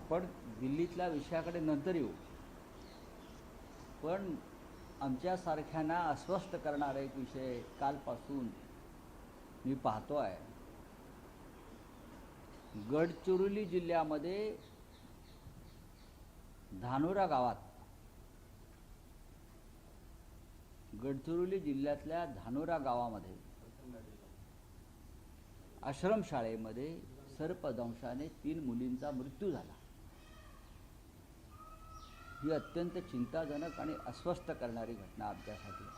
आपण दिल्लीतल्या विषयाकडे नंतर येऊ, पण आमच्यासारख्यांना अस्वस्थ करणारा एक विषय कालपासून मी पाहतो आहे. गडचिरोली जिल्ह्यामध्ये धानोरा गावात, गडचिरोली जिल्ह्यातल्या धानोरा गावामध्ये आश्रमशाळेमध्ये सर्पदंशाने 3 मुलींचा मृत्यू झाला. ही अत्यंत चिंताजनक आणि अस्वस्थ करणारी घटना आमच्यासाठी आहे.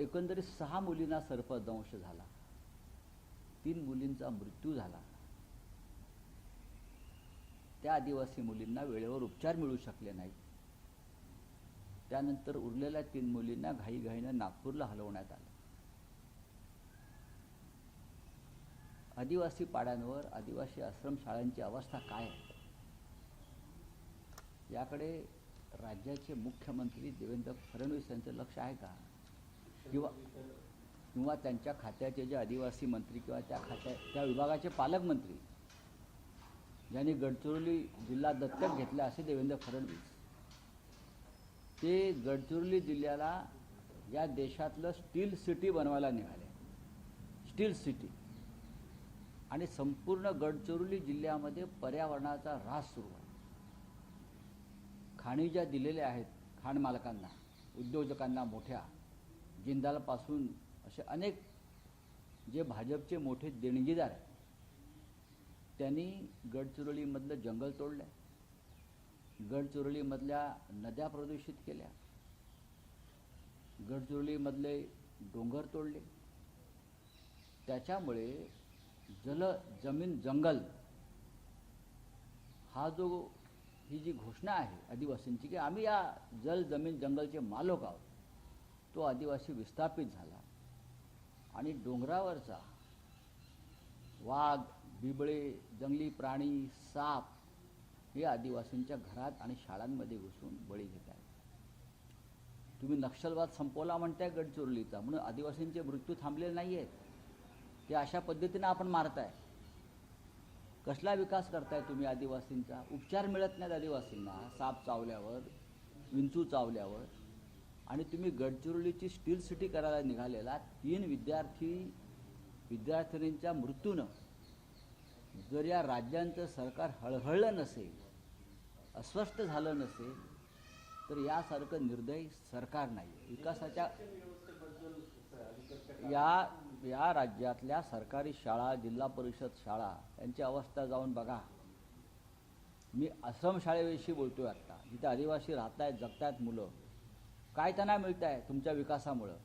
एकंदरीत 6 मुलींना सर्पदंश झाला, 3 मुलींचा मृत्यू झाला. त्या आदिवासी मुलींना वेळेवर उपचार मिळू शकले नाहीत. त्यानंतर उरलेल्या 3 मुलींना घाईघाईनं नागपूरला हलवण्यात आलं. आदिवासी पाड्यांवर आदिवासी आश्रमशाळांची अवस्था काय आहे याकडे राज्याचे मुख्यमंत्री देवेंद्र फडणवीस यांचं लक्ष आहे का? किंवा त्यांच्या खात्याचे जे आदिवासी मंत्री किंवा त्या विभागाचे पालकमंत्री ज्यांनी गडचिरोली जिल्हा दत्तक घेतला असे देवेंद्र फडणवीस, ते गडचिरोली जिल्ह्याला या देशातलं स्टील सिटी बनवायला निघाले. Steel city. आणि संपूर्ण गडचिरोली जिल्ह्यामध्ये पर्यावरणाचा ऱ्हास सुरू आहे. खाणी ज्या दिलेल्या आहेत खाण मालकांना, उद्योजकांना, मोठ्या जिंदालपासून असे अनेक जे भाजपचे मोठे देणगीदार आहेत, त्यांनी गडचिरोलीमधलं जंगल तोडलं, गडचिरोलीमधल्या नद्या प्रदूषित केल्या, गडचिरोलीमधले डोंगर तोडले. त्याच्यामुळे जमीन जंगल हा ही जी घोषणा आहे आदिवासींची की आम्ही या जमीन जंगलचे मालक आहोत, तो आदिवासी विस्थापित झाला. आणि डोंगरावरचा वाघ, बिबळे, जंगली प्राणी, साप हे आदिवासींच्या घरात आणि शाळांमध्ये घुसून बळी घेत आहेत. तुम्ही नक्षलवाद संपवला म्हणताय गडचिरोलीचा, म्हणून आदिवासींचे मृत्यू थांबलेले नाही आहेत. ते अशा पद्धतीनं आपण मारताय. कसला विकास करताय तुम्ही आदिवासींचा? उपचार मिळत नाहीत आदिवासींना साप चावल्यावर, विंचू चावल्यावर. आणि तुम्ही गडचिरोलीची स्टील सिटी करायला निघालेला 3 विद्यार्थिनींच्या मृत्यूनं जर या राज्यांचं सरकार हळहळलं नसेल, अस्वस्थ झालं नसेल, तर यासारखं निर्दयी सरकार नाही. विकासाच्या या राज्यातल्या सरकारी शाळा, जिल्हा परिषद शाळा यांची अवस्था जाऊन बघा. मी आश्रमशाळेविषयी बोलतोय आत्ता, जिथे आदिवासी राहत आहेत, जगतायत मुलं. काय त्यांना मिळत आहे तुमच्या विकासामुळं?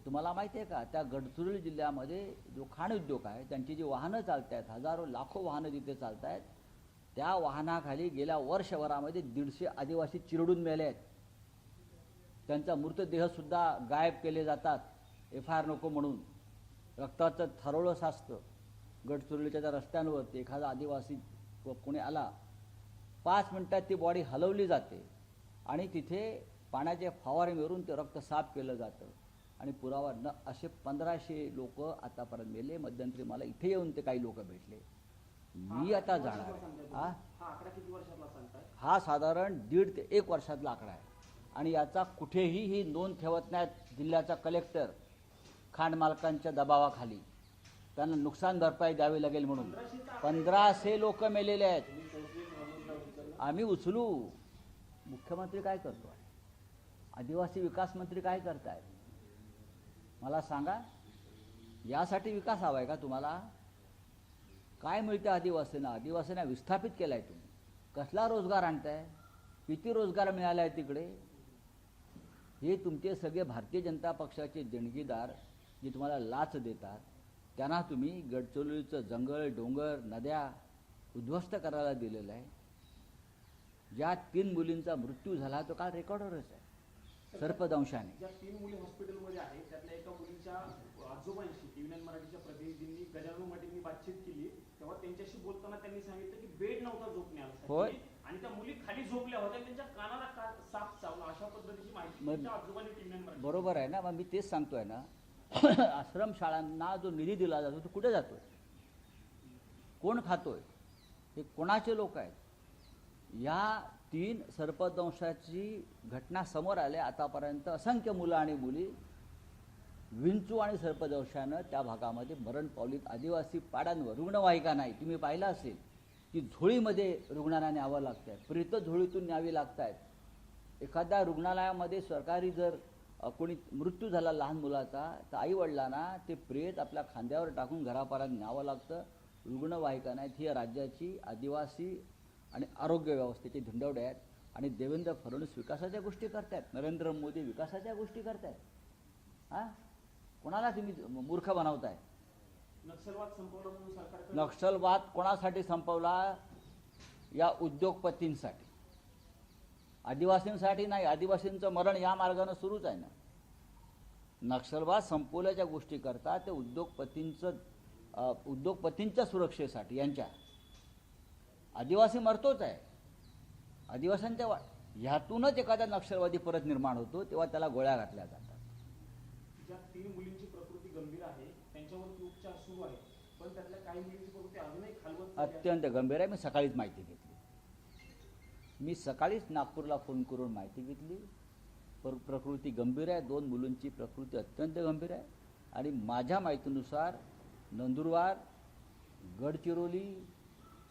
तुम्हाला माहिती आहे का, त्या गडचिरोली जिल्ह्यामध्ये जो खाण उद्योग आहे, त्यांची जी वाहनं चालत आहेत, हजारो लाखो वाहनं जिथे चालत आहेत, त्या वाहनाखाली गेल्या वर्षभरामध्ये 150 आदिवासी चिरडून मेले आहेत. त्यांचा मृतदेहसुद्धा गायब केले जातात FIR नको म्हणून. रक्ताचं थरोळं साचतं गडचिरोलीच्या त्या रस्त्यांवरती. एखादा आदिवासी कोणी आला, 5 मिनिटात ती बॉडी हलवली जाते आणि तिथे पाण्याचे फवारे मारून ते रक्त साफ केलं जातं. आणि पुरावा न असे 1500 लोक आतापर्यंत मेले. मध्यंतरी मला इथे येऊन ते काही लोक भेटले. मी आता जाणार हा साधारण 1.5 ते 1 वर्षातला आकडा आहे. आणि याचा कुठेही ही नोंद ठेवत नाहीत जिल्ह्याचा कलेक्टर. खाण मालकांच्या दबावाखाली त्यांना नुकसान भरपाई द्यावी लागेल म्हणून 1500 लोक मेलेले आहेत. आम्ही उचलू. मुख्यमंत्री काय करतो? आदिवासी विकास मंत्री काय करतायत? मला सांगा. यासाठी विकास हवा आहे का तुम्हाला? काय मिळतं आदिवासींना? आदिवासींना विस्थापित केलाय तुम्ही. कसला रोजगार आणताय? किती रोजगार मिळाला आहे तिकडे? हे तुमचे सगळे भारतीय जनता पक्षाचे देणगीदार जे तुम्हाला लाच देतात, त्यांना तुम्ही गडचिरोलीचं जंगल, डोंगर, नद्या उद्ध्वस्त करायला दिलेलं आहे. ज्या 3 मुलींचा मृत्यू झाला तो काल रेकॉर्डवरच आहे सर्पदंशाने. ज्या 3 मुली हॉस्पिटलमध्ये आहेत, त्यातल्या एका मुलीच्या आजोबांशी टीव्ही मराठीच्या प्रतिनिधींनी गजानन मटेंनी बातचीत केली. तेव्हा त्यांच्याशी बोलताना त्यांनी सांगितलं की बेड नव्हता झोपण्यासाठी. होय. आणि त्या मुली खाली झोपल्या होत्या, त्यांच्या कानाला साप चावला, अशा पद्धतीची माहिती त्यांच्या आजोबांनी टीव्ही मराठी. बरोबर आहे ना. मग मी तेच सांगतोय ना, आश्रमशाळांना जो निधी दिला जातो तो कुठे जातोय? कोण खातोय, हे कोणाचे लोक आहेत, या 3 सर्पदंशाची घटना समोर आल्या. आतापर्यंत असंख्य मुलं आणि मुली विंचू आणि सर्पदंशानं त्या भागामध्ये मरण पावलीत. आदिवासी पाड्यांवर रुग्णवाहिका नाही. तुम्ही पाहिलं असेल की झोळीमध्ये रुग्णांना न्यावं लागतं आहे, प्रेतं झोळीतून न्यावी लागत आहेत. एखाद्या रुग्णालयामध्ये सरकारी जर कोणी मृत्यू झाला लहान मुलाचा, तर आईवडिलांना ते प्रेत आपल्या खांद्यावर टाकून घरापर्यंत न्यावं लागतं. रुग्णवाहिका नाहीत. ही राज्याची आदिवासी आणि आरोग्य व्यवस्थेची धुंडवडे आहेत. आणि देवेंद्र फडणवीस विकासाच्या गोष्टी करतायत, नरेंद्र मोदी विकासाच्या गोष्टी करतायत. हां, कोणाला तुम्ही मूर्ख बनवताय? नक्षलवाद संपवला म्हणून सरकार नक्षलवाद कोणासाठी संपवला? या उद्योगपतींसाठी, आदिवासींसाठी नाही. आदिवासींचं मरण या मार्गानं सुरूच आहे ना. नक्षलवाद संपवल्याच्या गोष्टी करतात ते उद्योगपतींच्या सुरक्षेसाठी. यांच्या आदिवासी मरतोच आहे. आदिवासींच्या ह्यातूनच एखादा नक्षलवादी परत निर्माण होतो, तेव्हा त्याला गोळ्या घातल्या जातात. ज्या 3 मुलींची प्रकृती गंभीर आहे त्यांच्यावरती उपचार सुरू आहे, पण त्यातल्या काही मुलींची प्रकृती अजूनही खालवत चालली आहे. अत्यंत गंभीर आहे. मी सकाळीच माहिती घेतली. मी सकाळीच नागपूरला फोन करून माहिती घेतली. प्रकृती गंभीर आहे. 2 मुलींची प्रकृती अत्यंत गंभीर आहे. आणि माझ्या माहितीनुसार नंदुरबार, गडचिरोली,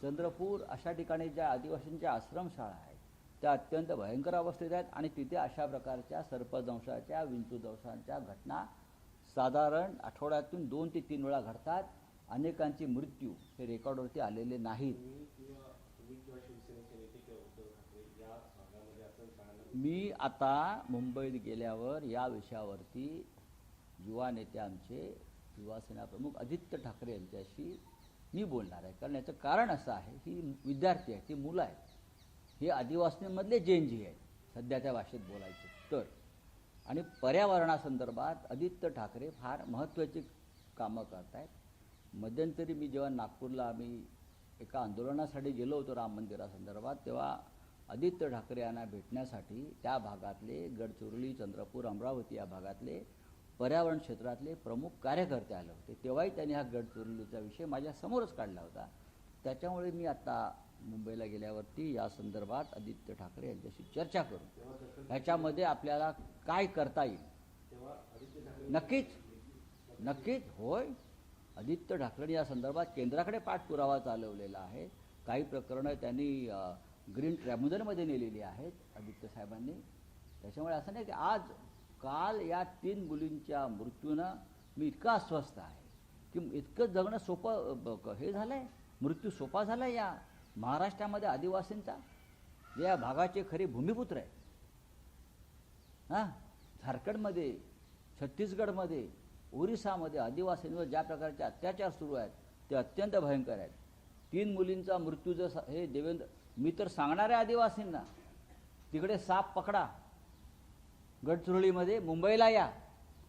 चंद्रपूर अशा ठिकाणी ज्या आदिवासींच्या आश्रमशाळा आहेत त्या अत्यंत भयंकर अवस्थेत आहेत. आणि तिथे अशा प्रकारच्या सर्पदंशाच्या, विंचूदंशाच्या घटना साधारण आठवड्यातून 2 ते 3 वेळा घडतात. अनेकांचे मृत्यू हे रेकॉर्डवरती आलेले नाहीत. मी आता मुंबईत गेल्यावर या विषयावरती युवा नेते आमचे युवासेना प्रमुख आदित्य ठाकरे यांच्याशी मी बोलणार आहे. कारण याचं कारण असं आहे, ही विद्यार्थी आहेत, ती मुलं आहेत, हे आदिवासींमधले जेएनजी आहेत सध्याच्या भाषेत बोलायचे तर. आणि पर्यावरणासंदर्भात आदित्य ठाकरे फार महत्त्वाची कामं करत आहेत. मध्यंतरी मी जेव्हा नागपूरला आम्ही एका आंदोलनासाठी गेलो होतो राम मंदिरासंदर्भात, तेव्हा आदित्य ठाकरे यांना भेटण्यासाठी त्या भागातले गडचिरोली, चंद्रपूर, अमरावती या भागातले पर्यावरण क्षेत्रातले प्रमुख कार्यकर्ते आले होते. तेव्हाही त्यांनी हा गडचिरोलीचा विषय माझ्यासमोरच काढला होता. त्याच्यामुळे मी आता मुंबईला गेल्यावरती या संदर्भात आदित्य ठाकरे यांच्याशी चर्चा करू, ह्याच्यामध्ये आपल्याला काय करता येईल. नक्कीच होय. आदित्य ठाकरे या संदर्भात केंद्राकडे पाठपुरावा चालवलेला आहे. काही प्रकरणं त्यांनी ग्रीन ट्रायब्युनलमध्ये नेलेली आहेत आदित्य साहेबांनी. त्याच्यामुळे असं नाही की काल या 3 मुलींच्या मृत्यूनं मी इतका अस्वस्थ आहे की इतकं जगणं सोपं हे झालं आहे, मृत्यू सोपा झाला आहे या महाराष्ट्रामध्ये आदिवासींचा, जे या भागाचे खरे भूमिपुत्र आहेत. हां, झारखंडमध्ये, छत्तीसगडमध्ये, ओरिसामध्ये आदिवासींवर ज्या प्रकारचे अत्याचार सुरू आहेत ते अत्यंत भयंकर आहेत. 3 मुलींचा मृत्यू जर हे देवेंद्र, मी तर सांगणार आहे आदिवासींना, तिकडे साप पकडा, गडचिरोलीमध्ये मुंबईला या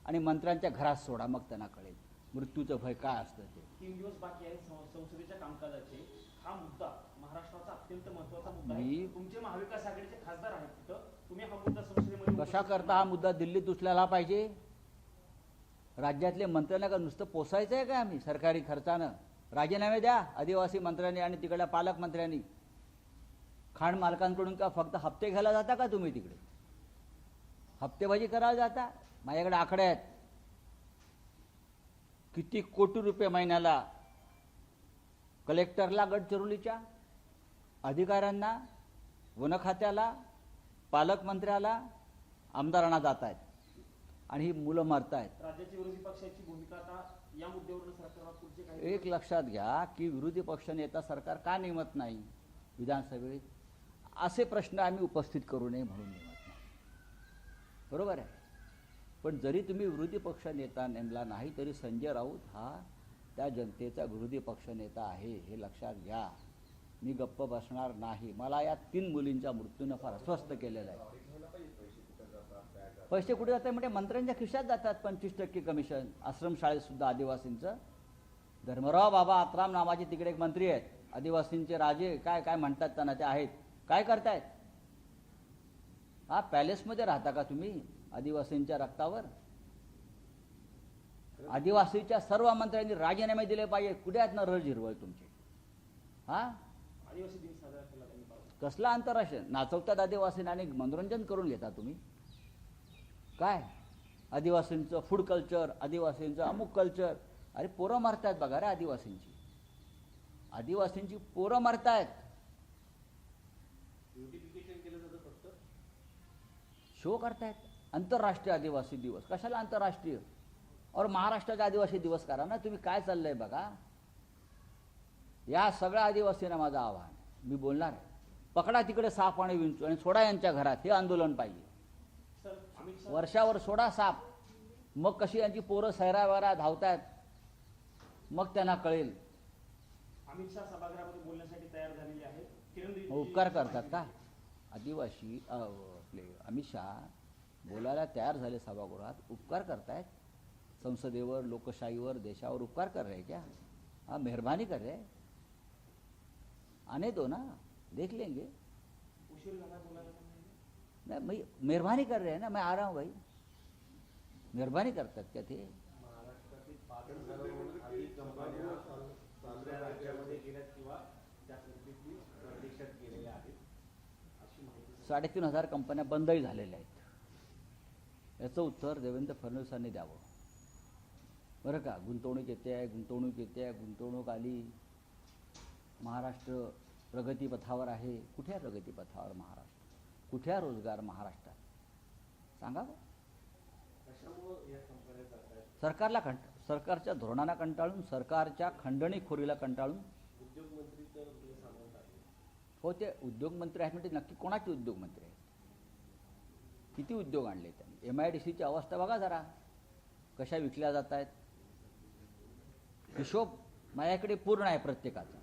आणि मंत्र्यांच्या घरात सोडा, मग त्यांना कळेल मृत्यूचं भय काय असतं ते. 3 दिवस बाकी आहेत संसदेच्या कामकाजाचे. हा मुद्दा महाराष्ट्राचा अत्यंत महत्त्वाचा मुद्दा आहे. तुमचे महाविकास आघाडीचे खासदार आहेत तिथं, तुम्ही हा मुद्दा संसदेमध्ये कशा करता हा मुद्दा दिल्लीत उचलायला पाहिजे? राज्यातले मंत्र्यांना का नुसतं पोसायचं आहे का आम्ही सरकारी खर्चानं? राजीनामे द्या आदिवासी मंत्र्यांनी आणि तिकडल्या पालकमंत्र्यांनी. खाण मालकांकडून का फक्त हप्ते घ्यायला जाता का तुम्ही? तिकडे हप्तेबाजी करायला जाता? माझ्याकडे आकडे आहेत, किती कोटी रुपये महिन्याला कलेक्टरला, गडचिरोलीच्या अधिकाऱ्यांना, वन खात्याला, पालकमंत्र्याला, आमदारांना जात आहेत आणि ही मुलं मरत आहेत. राज्याची विरोधी पक्षाची भूमिका आता या मुद्द्यावरून सरकारला पुढचे काही एक लक्षात घ्या की विरोधी पक्ष नेता सरकार का नेमत नाही विधानसभेत, असे प्रश्न आम्ही उपस्थित करू नये म्हणून नेमत नाही. बरोबर आहे. पण जरी तुम्ही विरोधी पक्ष नेता नेमला नाही तरी संजय राऊत हा त्या जनतेचा विरोधी पक्ष नेता आहे, हे लक्षात घ्या. मी गप्प बसणार नाही. मला या 3 मुलींच्या मृत्यूनं फार अस्वस्थ केलेलं आहे. पैसे कुठे जातात म्हणजे मंत्र्यांच्या खिशात जातात. 25% कमिशन आश्रमशाळेत सुद्धा आदिवासींचं. धर्मराव बाबा आत्राम नावाचे तिकडे एक मंत्री आहेत, आदिवासींचे राजे काय काय म्हणतात त्यांना, ते आहेत. काय करतायत? हा, पॅलेसमध्ये राहता का तुम्ही आदिवासींच्या रक्तावर? आदिवासीच्या सर्व मंत्र्यांनी राजीनामे दिले पाहिजे. कुठे आहेत ना रज हिरवळ तुमचे? हा आदिवासी दिन साजरा केला त्यांनी परवा. कसला आंतरराष्ट्रीय नाचवतात आदिवासींना आणि मनोरंजन करून घेता तुम्ही काय आदिवासींचं फूड कल्चर आदिवासींचं अमुक कल्चर अरे पोरं मारतायत बघा रे आदिवासींची पोरं मारतायत ब्युटिफिकेशन केलं जातं फक्त. शो करतायत आंतरराष्ट्रीय आदिवासी दिवस कशाला आंतरराष्ट्रीय और महाराष्ट्राचा आदिवासी दिवस करा ना तुम्ही काय चाललंय बघा या सगळ्या आदिवासींना माझं आव्हान मी बोलणार आहे पकडा तिकडे साप आणि विंचू आणि सोडा यांच्या घरात हे आंदोलन पाहिजे सर अमित शहा वर्षावर सोडा साप मग कशी यांची पोरं सैरावैरा धावतायत मग त्यांना कळेल अमित शहा सभागृहामध्ये बोलण्यासाठी तयार झालेले आहेत. किरण मग रिजिजू उपकार करतात का आदिवासी आपले अमित शहा बोलायला तयार झाले सभागृहात उपकार करतायत संसदेवर लोकशाहीवर देशावर उपकार कर रहे क्या हाँ मेहरबानी कर रहे आने दो ना देख लेंगे उशीर झाला बोलायला पण नाही. नहीं मैं मेहरबानी कर रहे हैं ना मैं आ रहा हूँ भाई मेहरबानी करतात क्या ते महाराष्ट्रातील 5,000 अधिक कंपन्या दुसऱ्या राज्यामध्ये गेल्यात किंवा त्या संस्थेतील परदेशात गेलेल्या आहेत अशी माहिती 3,500 कंपन्या बंदही झालेल्या आहेत याचं उत्तर देवेंद्र फडणवीसांनी द्यावं बरं का गुंतवणूक गुंतवणूक आली महाराष्ट्र प्रगतीपथावर आहे कुठे आहे प्रगतीपथावर महाराष्ट्र कुठे आहे रोजगार महाराष्ट्रात सांगा बरं. कशामुळे या कंपन्या जात आहेत. सरकारच्या धोरणांना कंटाळून सरकारच्या खंडणीखोरीला कंटाळून उद्योगमंत्री तर तुला सांगत आहे. हो ते उद्योगमंत्री आहेत म्हणजे नक्की कोणाचे उद्योगमंत्री आहेत किती उद्योग आणले त्यांनी MIDCची अवस्था बघा जरा कशा विकल्या जात आहेत हिशोब माझ्याकडे पूर्ण आहे प्रत्येकाचा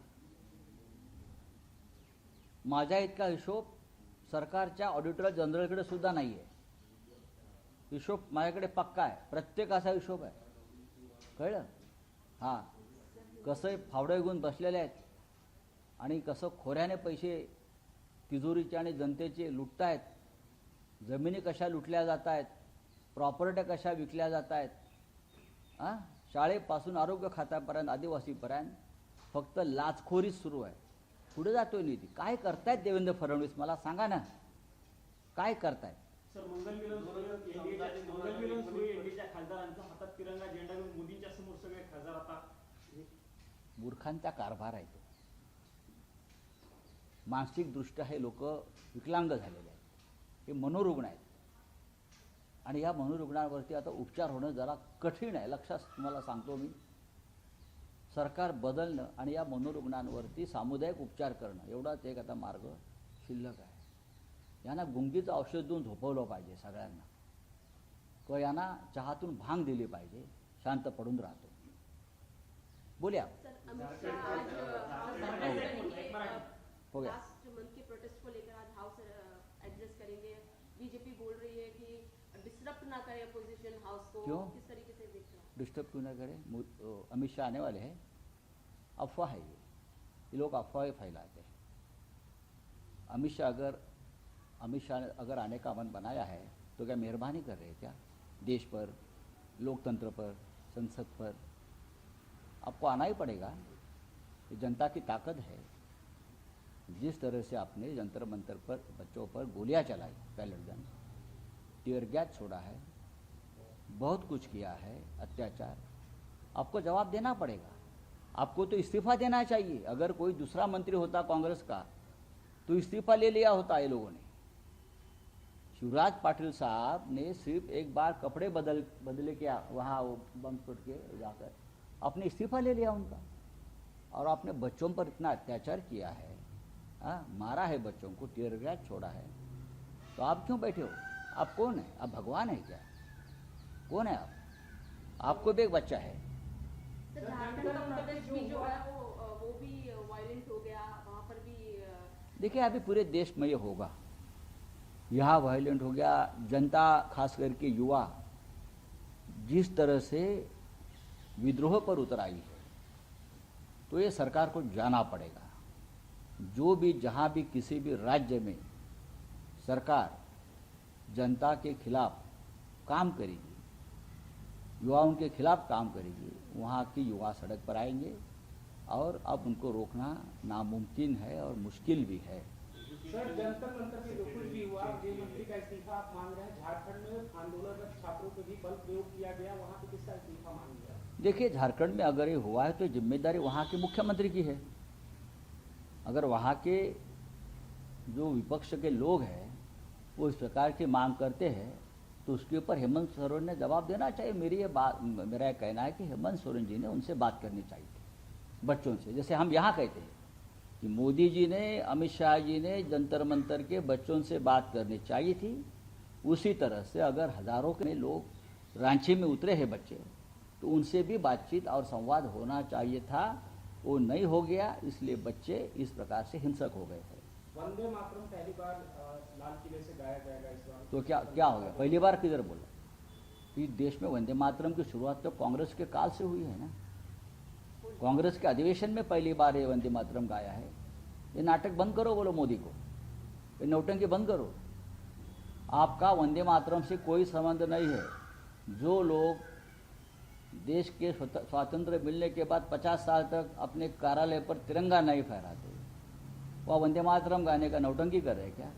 माझ्या इतका हिशोब सरकारच्या ऑडिटर जनरलकडे सुद्धा नाही आहे हिशोब माझ्याकडे पक्का आहे प्रत्येकाचा हिशोब आहे कळलं हां कसं फावडे घेऊन बसलेले आहेत आणि कसं खोऱ्याने पैसे तिजोरीचे आणि जनतेचे लुटतायत जमिनी कशा लुटल्या जात आहेत प्रॉपर्ट्या कशा विकल्या जात आहेत हां शाळेपासून आरोग्य खात्यापर्यंत आदिवासीपर्यंत फक्त लाचखोरीच सुरू आहे पुढे जातोय नीती काय करतायत देवेंद्र फडणवीस मला सांगा ना काय करतायत सर मंगलमिलन सुरू एनडीच्या खासदारांचा हातात तिरंगा झेंडा घेऊन मोदींच्या समोर सगळे खासदार आता मूर्खांचा कारभार आहे तो मानसिकदृष्ट्या हे लोक विकलांग झालेले आहेत हे मनोरुग्ण आहेत आणि या मनोरुग्णांवरती आता उपचार होणं जरा कठीण आहे लक्षात तुम्हाला सांगतो मी सरकार बदलणं आणि या मनोरुग्णांवरती सामुदायिक उपचार करणं एवढाच एक आता मार्ग शिल्लक आहे यांना गुंगीचं औषध देऊन झोपवलं पाहिजे सगळ्यांना किंवा यांना चहातून भांग दिली पाहिजे शांत पडून राहतो बोलिया हो गया लास्ट मंथ के प्रोटेस्ट को लेकर आज हाउस एड्रेस करेंगे बीजेपी बोल रही है कि डिस्टर्ब ना करे अपोजिशन हाउस को क्यों? किस तरीके से देख रहे हैं डिस्टर्ब क्यों ना करें अमित शाह आने वाले हैं अफवाह है ये लोग अफवाहें फैलाते हैं अमित शाह ने अगर आने का मन बनाया है तो क्या मेहरबानी कर रहे हैं क्या देश पर लोकतंत्र पर संसद पर आपको आना ही पड़ेगा ये जनता की ताकत है जिस तरह से आपने जंतर मंतर पर बच्चों पर गोलियां चलाई पैलेट गन टीयर गैस छोड़ा है बहुत कुछ किया है अत्याचार आपको जवाब देना पड़ेगा आपको तो इस्तीफा देना चाहिए अगर कोई दूसरा मंत्री होता कांग्रेस का तो इस्तीफा ले लिया होता ये लोगों ने शिवराज पाटिल साहब ने सिर्फ एक बार कपड़े बदले क्या वहाँ वो बम फुट के जाकर आपने इस्तीफा ले लिया उनका और आपने बच्चों पर इतना अत्याचार किया है मारा है बच्चों को टीयर गैस छोड़ा है तो आप क्यों बैठे हो आप कौन है आप भगवान है क्या कौन है आप आपको भी एक बच्चा है सर झारखंड का प्रदेश भी जो है वो भी वायलेंट हो गया वहाँ पर भी देखिए अभी पूरे देश में ये होगा यहाँ वायलेंट हो गया जनता खास करके युवा जिस तरह से विद्रोह पर उतर आई है तो ये सरकार को जाना पड़ेगा जो भी जहाँ भी किसी भी राज्य में सरकार जनता के खिलाफ काम करेगी युवाओं के खिलाफ काम करेगी वहाँ की युवा सड़क पर आएंगे और अब उनको रोकना नामुमकिन है और मुश्किल भी है। सर, जंतर मंतर पे जो कुछ भी हुआ, गृह मंत्री का इस्तीफा आप मांग रहे हैं। झारखंड में आंदोलनरत छात्रों पे भी बल प्रयोग किया गया, वहाँ पे किसका इस्तीफा मांग लिया? देखिए, झारखंड में अगर ये हुआ है तो जिम्मेदारी वहाँ के मुख्यमंत्री की है। अगर वहाँ के जो विपक्ष के लोग हैं वो इस प्रकार की मांग करते हैं तो उसके ऊपर हेमंत सोरेन ने जवाब देना चाहिए। मेरा यह कहना है कि हेमंत सोरेन जी ने उनसे बात करनी चाहिए थी, बच्चों से। जैसे हम यहाँ कहते हैं कि मोदी जी ने, अमित शाह जी ने जंतर मंतर के बच्चों से बात करनी चाहिए थी, उसी तरह से अगर हजारों के लोग रांची में उतरे हैं बच्चे, तो उनसे भी बातचीत और संवाद होना चाहिए था। वो नहीं हो गया, इसलिए बच्चे इस प्रकार से हिंसक हो गए थे। वंदे मातरम पहली बार लाल किले से गाया जाएगा इस बार, तो क्या हो गया? पहली बार किधर बोला? इस देश में वंदे मातरम की शुरुआत तो कांग्रेस के काल से हुई है ना। कांग्रेस के अधिवेशन में पहली बार ये वंदे मातरम गाया है। ये नाटक बंद करो, बोलो मोदी को, ये नौटंकी बंद करो। आपका वंदे मातरम से कोई संबंध नहीं है। जो लोग देश के स्वातंत्र्य मिलने के बाद 50 साल तक अपने कार्यालय पर तिरंगा नहीं फहराते, वह वंदे मातरम गाने का नौटंकी कर रहे क्या?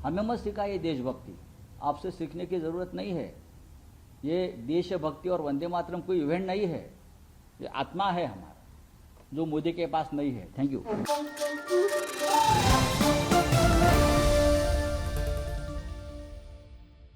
हमें मत सिखाइए देशभक्ति, आपसे सीखने की ज़रूरत नहीं है। ये देशभक्ति और वंदे मातरम कोई इवेंट नहीं है, ये आत्मा है हमारा, जो मोदी के पास नहीं है। Thank you.